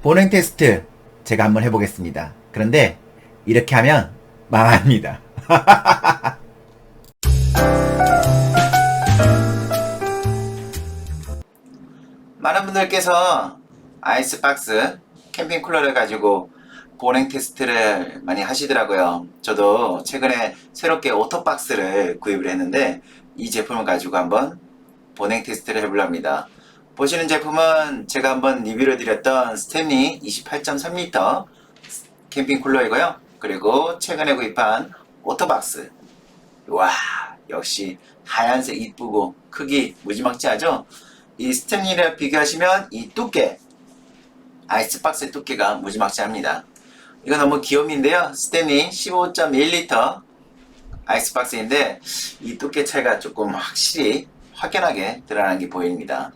보냉 테스트 제가 한번 해보겠습니다. 그런데 이렇게 하면 망합니다. 많은 분들께서 아이스박스 캠핑 쿨러를 가지고 보냉 테스트를 많이 하시더라고요. 저도 최근에 새롭게 오토박스를 구입을 했는데 이 제품을 가지고 한번 보냉 테스트를 해보려 합니다. 보시는 제품은 제가 한번 리뷰를 드렸던 스탠리 28.3L 캠핑 쿨러이고요. 그리고 최근에 구입한 오토박스. 와, 역시 하얀색 이쁘고 크기 무지막지하죠? 이 스탠리를 비교하시면 이 두께, 아이스박스의 두께가 무지막지합니다. 이거 너무 귀요미인데요. 스탠리 15.1L 아이스박스인데 이 두께 차이가 조금 확연하게 드러나는 게 보입니다.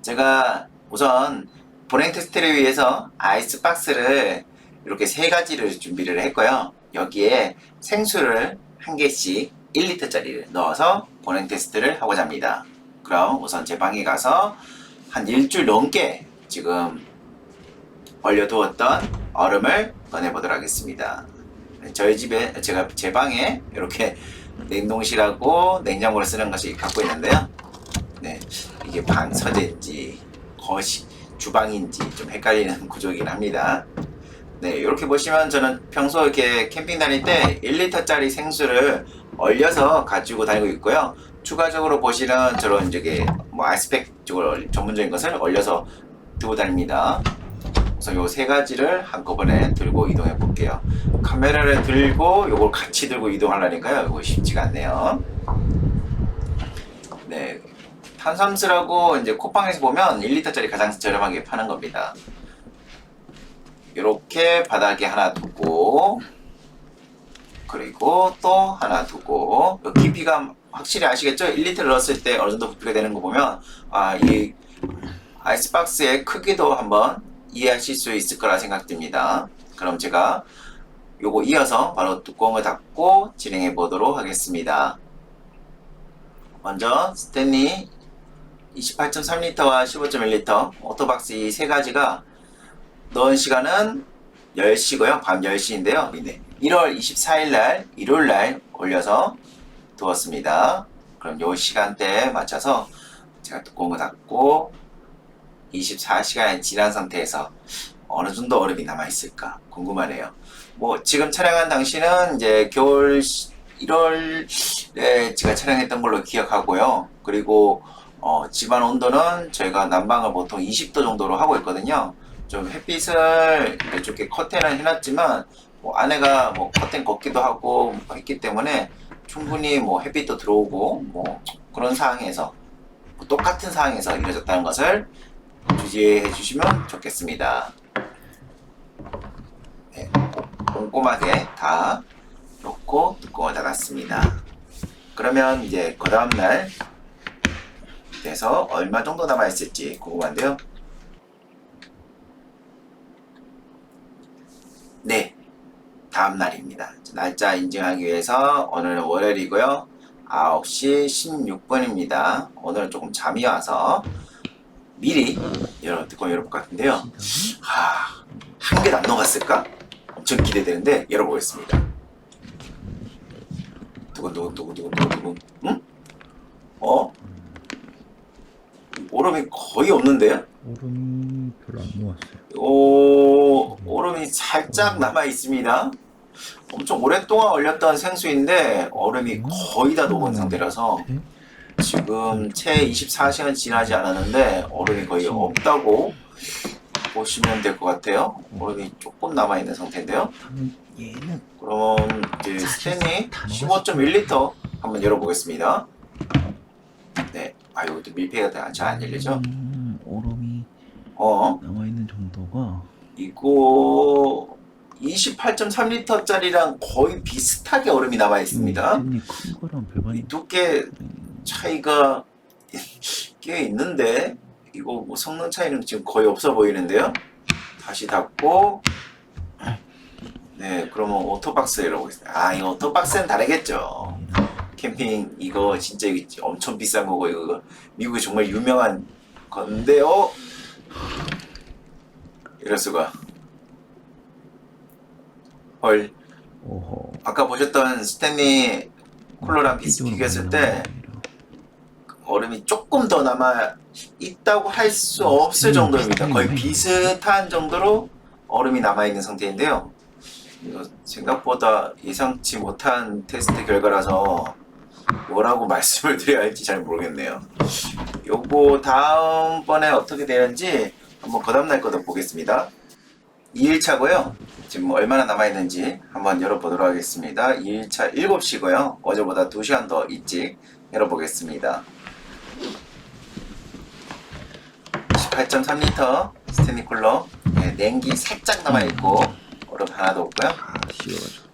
제가 우선 보냉 테스트를 위해서 아이스박스를 이렇게 세 가지를 준비를 했고요. 여기에 생수를 한 개씩 1리터짜리를 넣어서 보냉 테스트를 하고자 합니다. 그럼 우선 제 방에 가서 한 일주일 넘게 지금 얼려두었던 얼음을 꺼내보도록 하겠습니다. 저희 집에 제가 제 방에 이렇게 냉동실하고 냉장고를 쓰는 것이 갖고 있는데요. 네, 이게 방 서재인지 거실 주방인지 좀 헷갈리는 구조이긴 합니다. 네, 이렇게 보시면 저는 평소 이렇게 캠핑 다닐 때 1리터짜리 생수를 얼려서 가지고 다니고 있고요. 추가적으로 보시는 저런 이제 뭐 아이스팩 쪽을 전문적인 것을 얼려서 들고 다닙니다. 우선 요 세 가지를 한꺼번에 들고 이동해 볼게요. 카메라를 들고 요걸 같이 들고 이동하려니까요. 이거 쉽지가 않네요. 네, 탄산수라고 이제 쿠팡에서 보면 1리터짜리 가장 저렴하게 파는 겁니다. 이렇게 바닥에 하나 두고 그리고 또 하나 두고 깊이가 확실히 아시겠죠? 1리터를 넣었을 때 어느 정도 부피가 되는 거 보면 이 아이스박스의 크기도 한번 이해하실 수 있을 거라 생각됩니다. 그럼 제가 요거 이어서 바로 뚜껑을 닫고 진행해 보도록 하겠습니다. 먼저 스탠리 28.3L와 15.1L 오토박스 이 세 가지가 넣은 시간은 10시고요. 밤 10시인데요. 1월 24일날 일요일날 올려서 두었습니다. 그럼 요 시간대에 맞춰서 제가 뚜껑을 닫고 24시간이 지난 상태에서 어느 정도 얼음이 남아있을까 궁금하네요. 뭐 지금 촬영한 당시는 이제 겨울 1월에 제가 촬영했던 걸로 기억하고요. 그리고 집안 온도는 저희가 난방을 보통 20도 정도로 하고 있거든요. 좀 햇빛을 이렇게 커튼을 해놨지만 뭐 안에가 뭐 커튼 걷기도 하고 했기 때문에 충분히 뭐 햇빛도 들어오고 뭐 그런 상황에서 뭐 똑같은 상황에서 이루어졌다는 것을 주지해 주시면 좋겠습니다. 네, 꼼꼼하게 다 놓고 뚜껑을 닫았습니다. 그러면 이제 그 다음날 돼서 얼마 정도 남아있을지 궁금한데요. 네, 다음날입니다. 날짜 인증하기 위해서 오늘은 월요일이고요. 9시 16분입니다. 오늘은 조금 잠이 와서 미리 뚜껑 열어볼 것 같은데요. 한 개도 안 녹았을까? 엄청 기대되는데 열어보겠습니다. 두근두근. 응? 얼음이 거의 없는데요? 얼음이 별로 안 녹았어요. 얼음이 살짝 남아 있습니다. 엄청 오랫동안 얼렸던 생수인데 얼음이 거의 다 녹은 상태라서 지금 채 24시간 지나지 않았는데 얼음이 거의 없다고 보시면 될 것 같아요. 얼음이 조금 남아있는 상태인데요. 얘는 그럼 이제 스탠리 15.1L 한번 열어보겠습니다. 네, 이것도 밀폐가 잘 안 열리죠? 얼음이 남아있는 정도가 이거 28.3L짜리랑 거의 비슷하게 얼음이 남아있습니다. 큰 거랑 별반이 두께 차이가 꽤 있는데 이거 뭐 성능 차이는 지금 거의 없어 보이는데요. 다시 닫고 네, 그러면 오토박스 열어보겠습니다. 이 오토박스는 다르겠죠. 캠핑 이거 진짜 이거 엄청 비싼 거고 이거 미국에 정말 유명한 건데요. 이럴 수가. 헐. 오호. 아까 보셨던 스탠리 쿨러랑 비교했을 때 얼음이 조금 더 남아 있다고 할 수 없을 정도입니다. 거의 비슷한 정도로 얼음이 남아 있는 상태인데요. 이거 생각보다 예상치 못한 테스트 결과라서 뭐라고 말씀을 드려야 할지 잘 모르겠네요. 요거 다음번에 어떻게 되는지 한번 그 다음날 거도 보겠습니다. 2일차고요. 지금 얼마나 남아있는지 한번 열어보도록 하겠습니다. 2일차 7시고요. 어제보다 2시간 더 일찍 열어보겠습니다. 18.3L 스탠리 쿨러. 네, 냉기 살짝 남아있고 얼음 하나도 없고요. 다 씌워가지고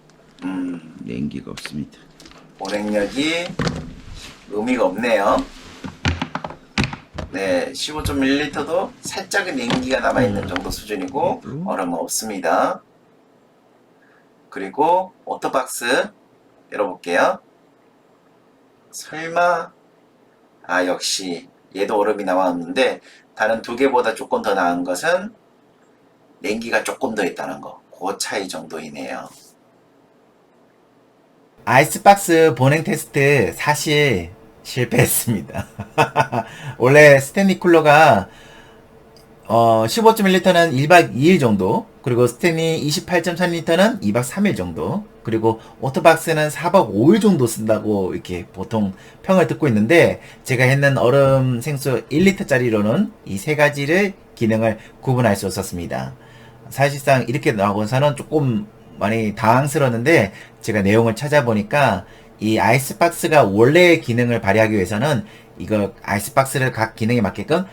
음, 냉기가 없습니다. 보냉력이 의미가 없네요. 네, 15.1L도 살짝의 냉기가 남아있는 정도 수준이고 얼음은 없습니다. 그리고 오토박스 열어볼게요. 설마 역시 얘도 얼음이 남았는데 다른 두 개보다 조금 더 나은 것은 냉기가 조금 더 있다는 거, 그 차이 정도이네요. 아이스박스 보냉 테스트 사실 실패했습니다. 원래 스탠리 쿨러가 15.1L는 1박 2일 정도, 그리고 스탠리 28.3L는 2박 3일 정도, 그리고 오토박스는 4박 5일 정도 쓴다고 이렇게 보통 평을 듣고 있는데, 제가 했는 얼음 생수 1리터짜리로는 이 세 가지를 기능을 구분할 수 없었습니다. 사실상 이렇게 나오고서는 조금 많이 당황스러웠는데, 제가 내용을 찾아보니까 이 아이스박스가 원래의 기능을 발휘하기 위해서는 이거 아이스박스를 각 기능에 맞게끔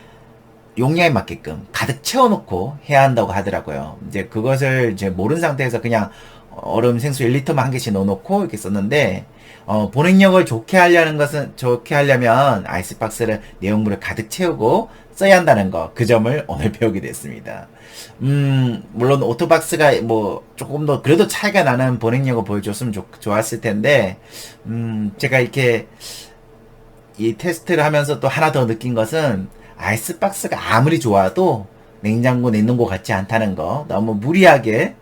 용량에 맞게끔 가득 채워놓고 해야 한다고 하더라고요. 이제 그것을 이제 모르는 상태에서 그냥 얼음 생수 1리터만 한 개씩 넣어놓고 이렇게 썼는데, 보냉력을 좋게 하려면 아이스박스를 내용물을 가득 채우고 써야 한다는 거, 그 점을 오늘 배우게 됐습니다. 물론 오토박스가 뭐 조금 더 그래도 차이가 나는 보냉력을 보여줬으면 좋았을 텐데, 제가 이렇게 이 테스트를 하면서 또 하나 더 느낀 것은 아이스박스가 아무리 좋아도 냉장고 냉동고 같지 않다는 거. 너무 무리하게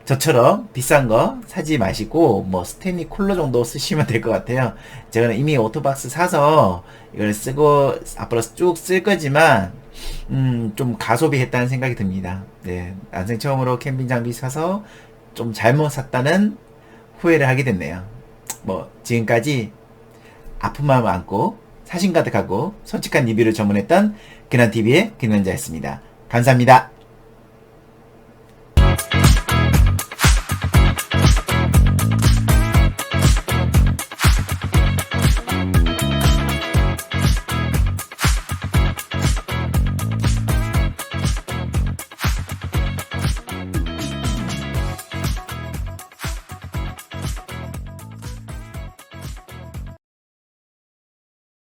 저처럼 비싼 거 사지 마시고 뭐 스탠리 쿨러 정도 쓰시면 될 것 같아요. 제가 이미 오토박스 사서 이걸 쓰고 앞으로 쭉 쓸 거지만 좀 가소비 했다는 생각이 듭니다. 네, 난생 처음으로 캠핑 장비 사서 좀 잘못 샀다는 후회를 하게 됐네요. 뭐 지금까지 아픈 마음 안고 사심 가득하고 솔직한 리뷰를 전문했던 근한TV의 근현자였습니다. 감사합니다.